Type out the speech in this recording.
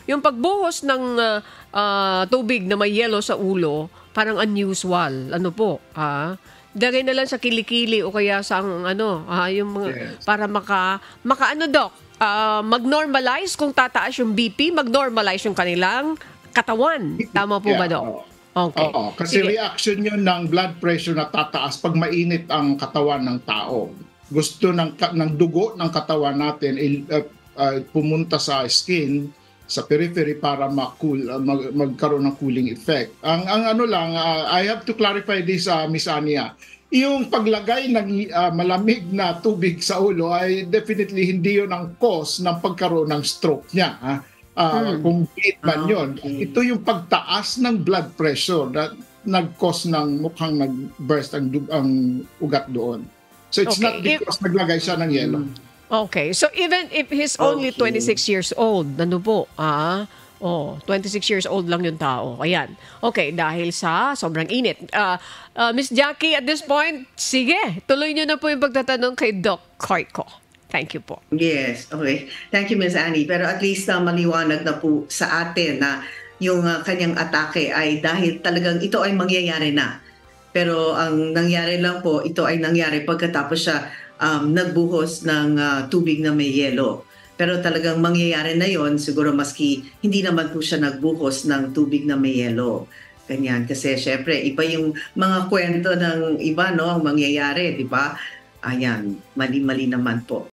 yung pagbuhos ng tubig na may yelo sa ulo, parang unusual. Ano po? Dagay na lang sa kilikili o kaya sa yung mga Yes. para maka ano doc, mag-normalize kung tataas yung BP, mag-normalize yung kanilang katawan. Tama po ba, Yeah, doc? oo. Okay. Oo, kasi Sige. reaction yun ng blood pressure na tataas pag mainit ang katawan ng tao. Gusto ng dugo ng katawan natin pumunta sa skin, sa periphery para magkaroon ng cooling effect. Ang ano lang, I have to clarify this, Miss Ania. Yung paglagay ng malamig na tubig sa ulo ay definitely hindi yun ang cause ng pagkaroon ng stroke niya. Kung heat man yun. Okay. Ito yung pagtaas ng blood pressure na nag-cause ng mukhang nag-burst ang ugat doon. So it's not Okay. because naglagay siya ng yelo. Okay. So even if he's only Okay. 26 years old, ano po? 26 years old lang yung tao. Ayan. Okay, dahil sa sobrang init. Miss Jackie, at this point, sige, tuloy niyo na po yung pagtatanong kay Doc Coico. Thank you po. Yes, okay. Thank you, Ms. Annie. Pero at least maliwanag na po sa atin na yung kanyang atake ay dahil talagang ito ay mangyayari na. Pero ang nangyari lang po, ito ay nangyari pagkatapos siya nagbuhos ng tubig na may yelo. Pero talagang mangyayari na yon siguro maski hindi naman po siya nagbuhos ng tubig na may yelo. Ganyan. Kasi syempre, iba yung mga kwento ng iba, no? Ang mangyayari, di ba? Ayan, mali-mali naman po.